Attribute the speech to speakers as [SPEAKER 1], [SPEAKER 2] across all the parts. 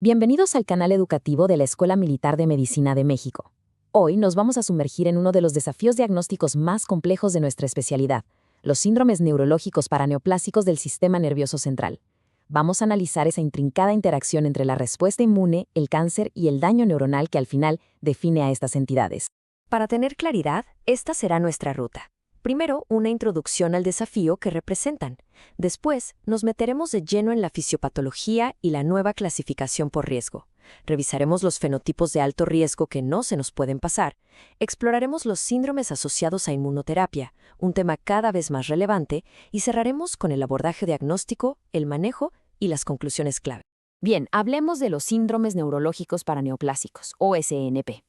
[SPEAKER 1] Bienvenidos al canal educativo de la Escuela Militar de Medicina de México. Hoy nos vamos a sumergir en uno de los desafíos diagnósticos más complejos de nuestra especialidad, los síndromes neurológicos paraneoplásicos del sistema nervioso central. Vamos a analizar esa intrincada interacción entre la respuesta inmune, el cáncer y el daño neuronal que al final define a estas entidades.
[SPEAKER 2] Para tener claridad, esta será nuestra ruta. Primero, una introducción al desafío que representan. Después, nos meteremos de lleno en la fisiopatología y la nueva clasificación por riesgo. Revisaremos los fenotipos de alto riesgo que no se nos pueden pasar. Exploraremos los síndromes asociados a inmunoterapia, un tema cada vez más relevante, y cerraremos con el abordaje diagnóstico, el manejo y las conclusiones clave.
[SPEAKER 1] Bien, hablemos de los síndromes neurológicos paraneoplásicos, o SNP.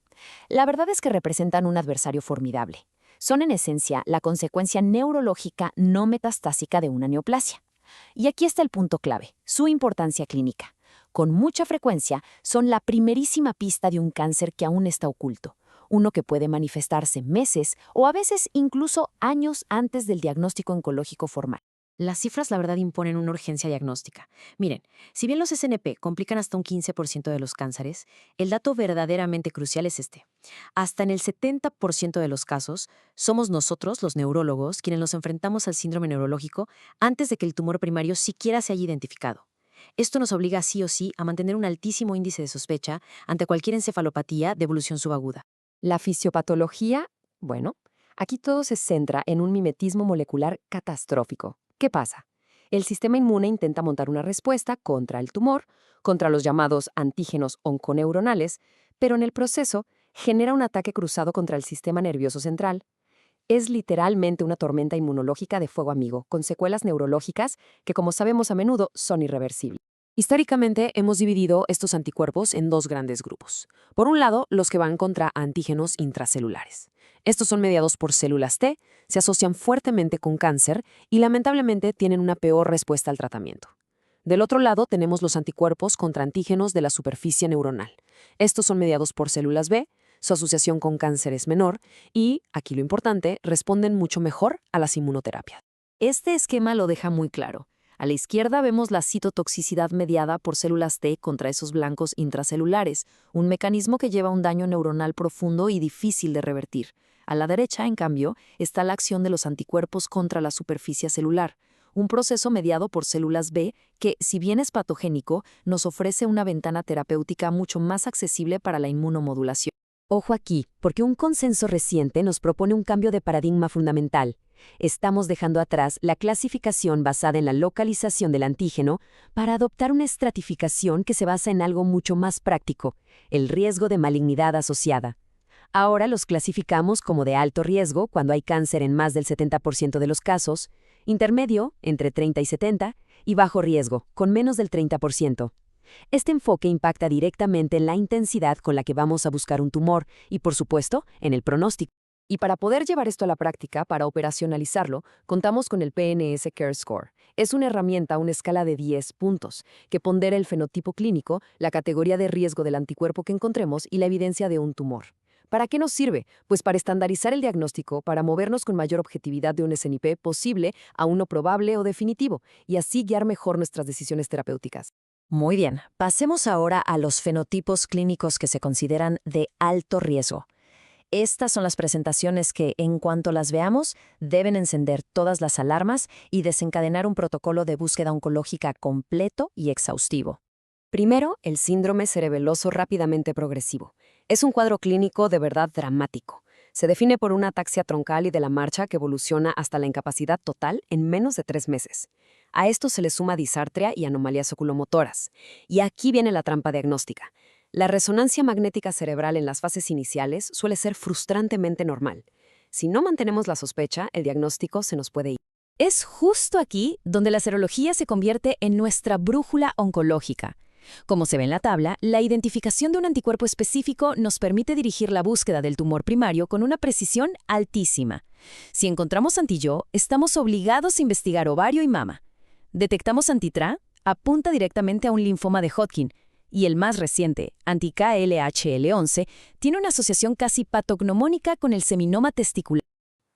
[SPEAKER 1] La verdad es que representan un adversario formidable. Son en esencia la consecuencia neurológica no metastásica de una neoplasia. Y aquí está el punto clave, su importancia clínica. Con mucha frecuencia son la primerísima pista de un cáncer que aún está oculto, uno que puede manifestarse meses o a veces incluso años antes del diagnóstico oncológico formal. Las cifras, la verdad, imponen una urgencia diagnóstica. Miren, si bien los SNP complican hasta un 15% de los cánceres, el dato verdaderamente crucial es este. Hasta en el 70% de los casos, somos nosotros, los neurólogos, quienes nos enfrentamos al síndrome neurológico antes de que el tumor primario siquiera se haya identificado. Esto nos obliga sí o sí a mantener un altísimo índice de sospecha ante cualquier encefalopatía de evolución subaguda. La fisiopatología, bueno, aquí todo se centra en un mimetismo molecular catastrófico. ¿Qué pasa? El sistema inmune intenta montar una respuesta contra el tumor, contra los llamados antígenos onconeuronales, pero en el proceso genera un ataque cruzado contra el sistema nervioso central. Es literalmente una tormenta inmunológica de fuego amigo, con secuelas neurológicas que, como sabemos a menudo, son irreversibles. Históricamente hemos dividido estos anticuerpos en dos grandes grupos. Por un lado, los que van contra antígenos intracelulares. Estos son mediados por células T, se asocian fuertemente con cáncer y lamentablemente tienen una peor respuesta al tratamiento. Del otro lado tenemos los anticuerpos contra antígenos de la superficie neuronal. Estos son mediados por células B, su asociación con cáncer es menor y, aquí lo importante, responden mucho mejor a las inmunoterapias. Este esquema lo deja muy claro. A la izquierda vemos la citotoxicidad mediada por células T contra esos blancos intracelulares, un mecanismo que lleva a un daño neuronal profundo y difícil de revertir. A la derecha, en cambio, está la acción de los anticuerpos contra la superficie celular, un proceso mediado por células B que, si bien es patogénico, nos ofrece una ventana terapéutica mucho más accesible para la inmunomodulación. Ojo aquí, porque un consenso reciente nos propone un cambio de paradigma fundamental. Estamos dejando atrás la clasificación basada en la localización del antígeno para adoptar una estratificación que se basa en algo mucho más práctico, el riesgo de malignidad asociada. Ahora los clasificamos como de alto riesgo cuando hay cáncer en más del 70% de los casos, intermedio, entre 30 y 70, y bajo riesgo, con menos del 30%. Este enfoque impacta directamente en la intensidad con la que vamos a buscar un tumor y, por supuesto, en el pronóstico. Y para poder llevar esto a la práctica, para operacionalizarlo, contamos con el PNS Care Score. Es una herramienta, una escala de 10 puntos, que pondera el fenotipo clínico, la categoría de riesgo del anticuerpo que encontremos y la evidencia de un tumor. ¿Para qué nos sirve? Pues para estandarizar el diagnóstico, para movernos con mayor objetividad de un SNP posible a uno probable o definitivo, y así guiar mejor nuestras decisiones terapéuticas. Muy bien, pasemos ahora a los fenotipos clínicos que se consideran de alto riesgo. Estas son las presentaciones que, en cuanto las veamos, deben encender todas las alarmas y desencadenar un protocolo de búsqueda oncológica completo y exhaustivo. Primero, el síndrome cerebeloso rápidamente progresivo. Es un cuadro clínico de verdad dramático. Se define por una ataxia troncal y de la marcha que evoluciona hasta la incapacidad total en menos de 3 meses. A esto se le suma disartria y anomalías oculomotoras. Y aquí viene la trampa diagnóstica. La resonancia magnética cerebral en las fases iniciales suele ser frustrantemente normal. Si no mantenemos la sospecha, el diagnóstico se nos puede ir. Es justo aquí donde la serología se convierte en nuestra brújula oncológica. Como se ve en la tabla, la identificación de un anticuerpo específico nos permite dirigir la búsqueda del tumor primario con una precisión altísima. Si encontramos anti-Yo, estamos obligados a investigar ovario y mama. Detectamos anti-Tra, apunta directamente a un linfoma de Hodgkin, y el más reciente, anti-KLHL11, tiene una asociación casi patognomónica con el seminoma testicular.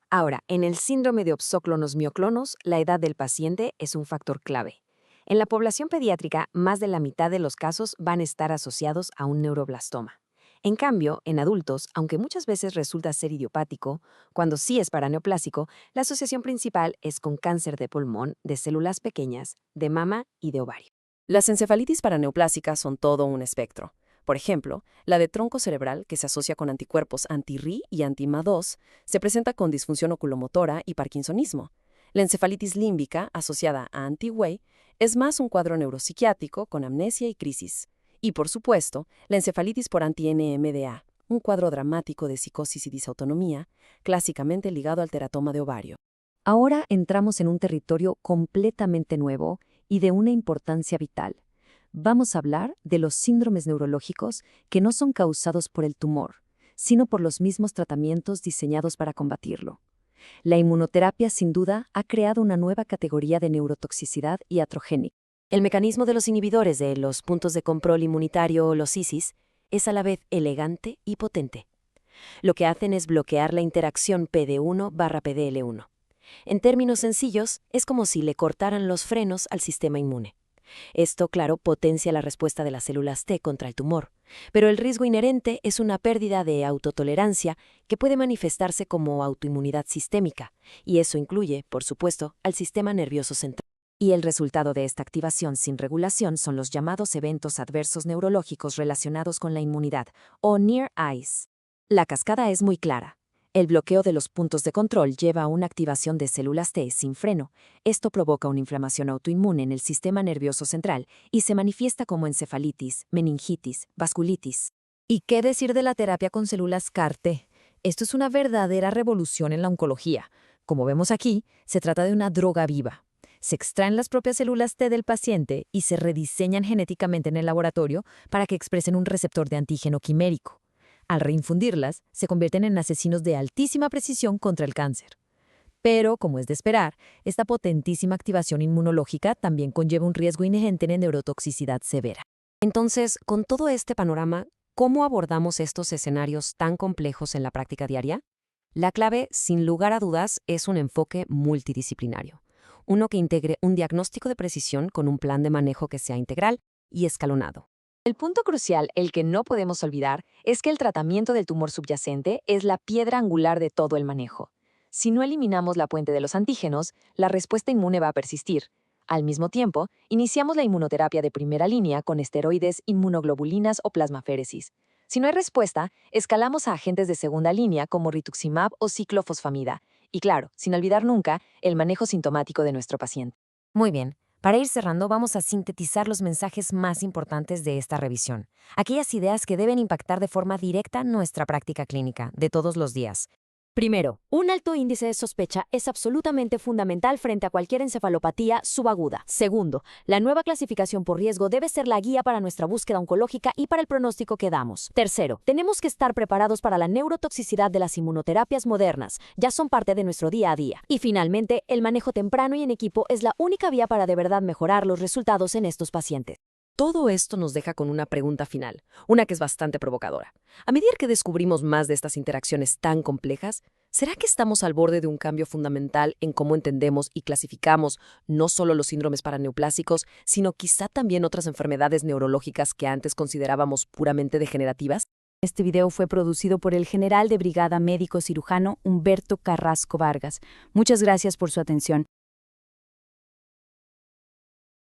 [SPEAKER 1] Ahora, en el síndrome de opsóclonos mioclonos, la edad del paciente es un factor clave. En la población pediátrica, más de la mitad de los casos van a estar asociados a un neuroblastoma. En cambio, en adultos, aunque muchas veces resulta ser idiopático, cuando sí es paraneoplásico, la asociación principal es con cáncer de pulmón, de células pequeñas, de mama y de ovario.
[SPEAKER 3] Las encefalitis paraneoplásicas son todo un espectro. Por ejemplo, la de tronco cerebral, que se asocia con anticuerpos anti-RI y anti-MA2, se presenta con disfunción oculomotora y parkinsonismo. La encefalitis límbica, asociada a anti-Wei, es más un cuadro neuropsiquiátrico con amnesia y crisis. Y, por supuesto, la encefalitis por anti-NMDA, un cuadro dramático de psicosis y disautonomía, clásicamente ligado al teratoma de ovario.
[SPEAKER 2] Ahora entramos en un territorio completamente nuevo y de una importancia vital. Vamos a hablar de los síndromes neurológicos que no son causados por el tumor, sino por los mismos tratamientos diseñados para combatirlo. La inmunoterapia, sin duda, ha creado una nueva categoría de neurotoxicidad iatrogénica.
[SPEAKER 1] El mecanismo de los inhibidores de los puntos de control inmunitario o los ISIS es a la vez elegante y potente. Lo que hacen es bloquear la interacción PD1/PDL1. En términos sencillos, es como si le cortaran los frenos al sistema inmune. Esto, claro, potencia la respuesta de las células T contra el tumor, pero el riesgo inherente es una pérdida de autotolerancia que puede manifestarse como autoinmunidad sistémica, y eso incluye, por supuesto, al sistema nervioso central. Y el resultado de esta activación sin regulación son los llamados eventos adversos neurológicos relacionados con la inmunidad, o Near Eyes. La cascada es muy clara. El bloqueo de los puntos de control lleva a una activación de células T sin freno. Esto provoca una inflamación autoinmune en el sistema nervioso central y se manifiesta como encefalitis, meningitis, vasculitis. ¿Y qué decir de la terapia con células CAR-T? Esto es una verdadera revolución en la oncología. Como vemos aquí, se trata de una droga viva. Se extraen las propias células T del paciente y se rediseñan genéticamente en el laboratorio para que expresen un receptor de antígeno quimérico. Al reinfundirlas, se convierten en asesinos de altísima precisión contra el cáncer. Pero, como es de esperar, esta potentísima activación inmunológica también conlleva un riesgo inherente en neurotoxicidad severa. Entonces, con todo este panorama, ¿cómo abordamos estos escenarios tan complejos en la práctica diaria? La clave, sin lugar a dudas, es un enfoque multidisciplinario. Uno que integre un diagnóstico de precisión con un plan de manejo que sea integral y escalonado. El punto crucial, el que no podemos olvidar, es que el tratamiento del tumor subyacente es la piedra angular de todo el manejo. Si no eliminamos la puente de los antígenos, la respuesta inmune va a persistir. Al mismo tiempo, iniciamos la inmunoterapia de primera línea con esteroides, inmunoglobulinas o plasmaféresis. Si no hay respuesta, escalamos a agentes de segunda línea como rituximab o ciclofosfamida. Y claro, sin olvidar nunca, el manejo sintomático de nuestro paciente. Muy bien. Para ir cerrando, vamos a sintetizar los mensajes más importantes de esta revisión. Aquellas ideas que deben impactar de forma directa nuestra práctica clínica de todos los días. Primero, un alto índice de sospecha es absolutamente fundamental frente a cualquier encefalopatía subaguda. Segundo, la nueva clasificación por riesgo debe ser la guía para nuestra búsqueda oncológica y para el pronóstico que damos. Tercero, tenemos que estar preparados para la neurotoxicidad de las inmunoterapias modernas. Ya son parte de nuestro día a día. Y finalmente, el manejo temprano y en equipo es la única vía para de verdad mejorar los resultados en estos pacientes.
[SPEAKER 3] Todo esto nos deja con una pregunta final, una que es bastante provocadora. A medida que descubrimos más de estas interacciones tan complejas, ¿será que estamos al borde de un cambio fundamental en cómo entendemos y clasificamos no solo los síndromes paraneoplásicos, sino quizá también otras enfermedades neurológicas que antes considerábamos puramente degenerativas?
[SPEAKER 4] Este video fue producido por el general de brigada médico cirujano Humberto Carrasco Vargas. Muchas gracias por su atención.